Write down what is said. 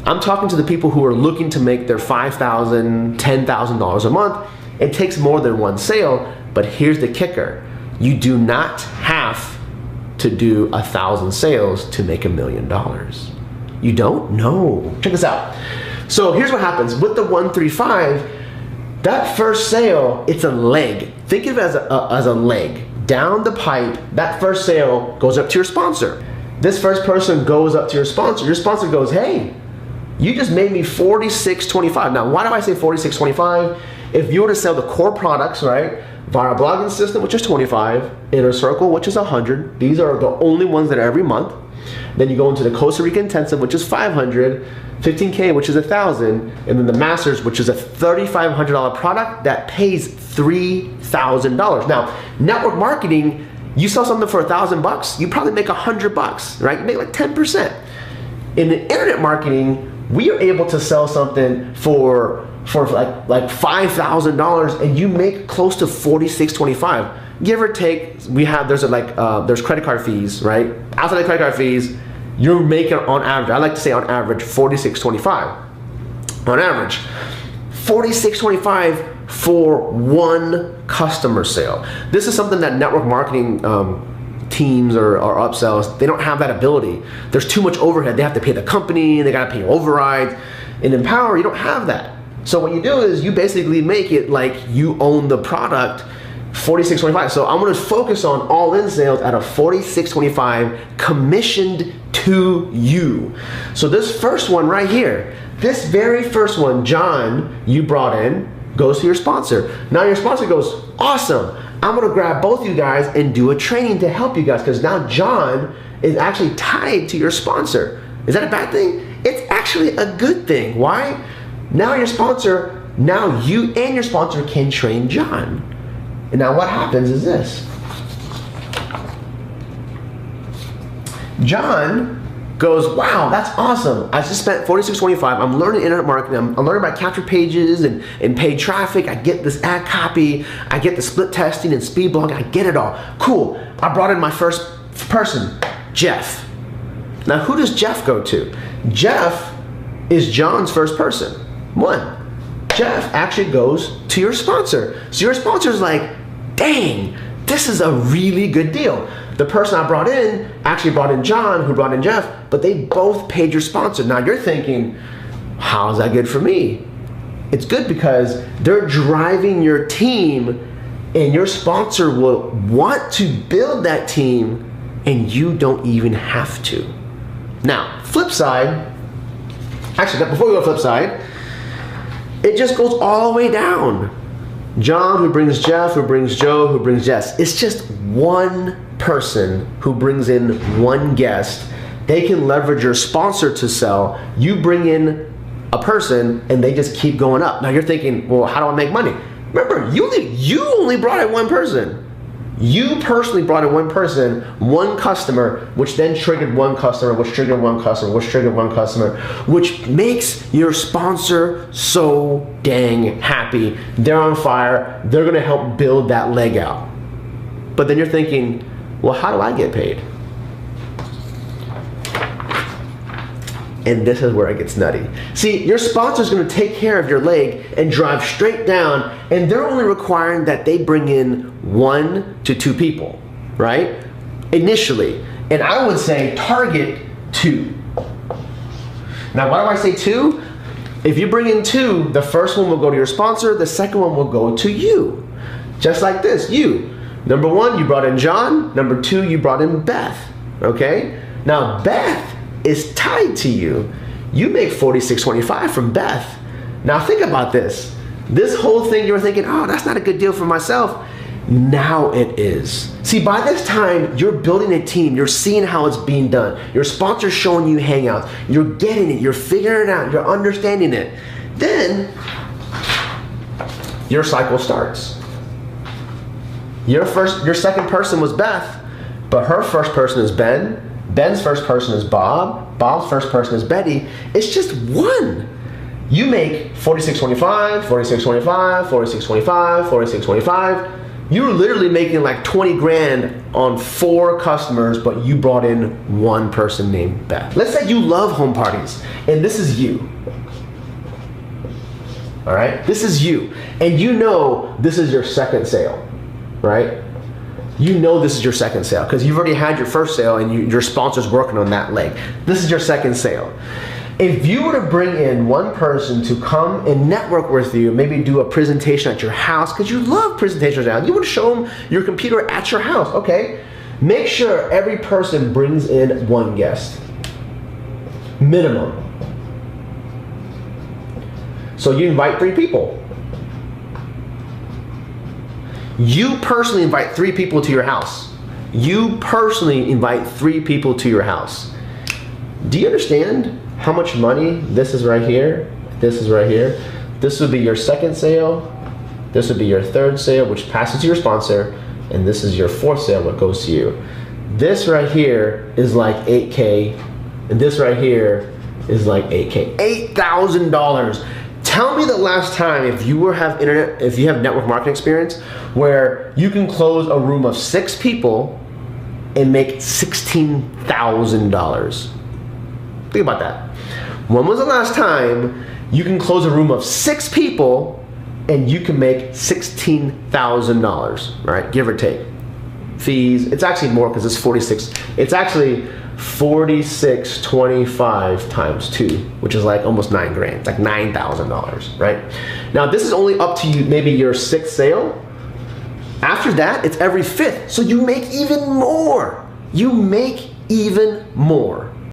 I'm talking to the people who are looking to make their $5,000, $10,000 a month. It takes more than one sale, but here's the kicker. You do not have to do 1,000 sales to make $1 million. You don't? No. Check this out. So here's what happens. With the 135, that first sale, it's a leg. Think of it as a leg. Down the pipe, that first sale goes up to your sponsor. This first person goes up to your sponsor. Your sponsor goes, hey, you just made me $46.25. Now, why do I say $46.25? If you were to sell the core products, right? Viral Blogging System, which is $25, Inner Circle, which is $100. These are the only ones that are every month. Then you go into the Costa Rica Intensive, which is $500, 15K, which is $1,000, and then the Masters, which is a $3,500 product that pays $3,000. Now, network marketing, you sell something for $1,000, you probably make $100, right? You make like 10%. In the internet marketing, we are able to sell something for like $5,000, and you make close to $46.25. Give or take, there's credit card fees, right? Outside the credit card fees, you're making on average, I like to say on average, $46.25. On average, $46.25 for one customer sale. This is something that network marketing teams or upsells, they don't have that ability. There's too much overhead. They have to pay the company, they gotta pay overrides. In Empower, you don't have that. So what you do is you basically make it like you own the product, $46.25. So I'm gonna focus on all-in sales at a $46.25 commissioned to you. So this first one right here, this very first one, John, you brought in, goes to your sponsor. Now your sponsor goes, awesome, I'm gonna grab both you guys and do a training to help you guys, because now John is actually tied to your sponsor. Is that a bad thing? It's actually a good thing. Why? Now your sponsor, now you and your sponsor can train John. And now what happens is this. John goes, wow, that's awesome. I just spent $46.25. I'm learning internet marketing. I'm learning about capture pages and paid traffic. I get this ad copy. I get the split testing and speed blogging. I get it all. Cool. I brought in my first person, Jeff. Now, who does Jeff go to? Jeff is John's first person. One. Jeff actually goes to your sponsor. So your sponsor's like, dang, this is a really good deal. The person I brought in actually brought in John, who brought in Jeff, but they both paid your sponsor. Now you're thinking, how's that good for me? It's good because they're driving your team, and your sponsor will want to build that team, and you don't even have to. Now, flip side, actually, before we go to flip side, it just goes all the way down. John, who brings Jeff, who brings Joe, who brings Jess. It's just one person who brings in one guest. They can leverage your sponsor to sell. You bring in a person and they just keep going up. Now you're thinking, well, how do I make money? Remember, you only brought in one person. You personally brought in one person, one customer, which then triggered one customer, which triggered one customer, which triggered one customer, which makes your sponsor so dang happy. They're on fire. They're gonna help build that leg out. But then you're thinking, well, how do I get paid? And this is where it gets nutty. See, your sponsor's gonna take care of your leg and drive straight down, and they're only requiring that they bring in 1 to 2 people, right? Initially. And I would say target 2. Now, why do I say 2? If you bring in 2, the first one will go to your sponsor, the second one will go to you. Just like this, you. Number 1, you brought in John. Number 2, you brought in Beth, okay? Now, Beth is tied to you. You make $46.25 from Beth. Now think about this. This whole thing you were thinking, oh, that's not a good deal for myself. Now it is. See, by this time, you're building a team. You're seeing how it's being done. Your sponsor's showing you hangouts. You're getting it. You're figuring it out. You're understanding it. Then your cycle starts. Your second person was Beth, but her first person is Ben. Ben's first person is Bob. Bob's first person is Betty. It's just one. You make $46.25, $46.25, $46.25, $46.25. You're literally making like 20 grand on 4 customers, but you brought in 1 person named Beth. Let's say you love home parties, and this is you. All right, this is you, and you know this is your second sale, right? You know this is your second sale because you've already had your first sale and your sponsor's working on that leg. This is your second sale. If you were to bring in 1 person to come and network with you, maybe do a presentation at your house, because you love presentations now, you would show them your computer at your house, okay? Make sure every person brings in 1 guest, minimum. So you invite 3 people. You personally invite 3 people to your house. You personally invite 3 people to your house. Do you understand how much money this is right here? This is right here. This would be your second sale. This would be your third sale, which passes to your sponsor. And this is your 4th sale, what goes to you. This right here is like $8K. And this right here is like $8K. $8,000. Tell me the last time, if you have network marketing experience, where you can close a room of 6 people and make $16,000. Think about that. When was the last time you can close a room of 6 people and you can make $16,000, right? Give or take. Fees, it's actually more because it's 46. It's actually 4625 times 2, which is like almost 9 grand. It's like $9,000, right? Now this is only up to you, maybe your 6th sale. After that, it's every 5th. So you make even more. You make even more.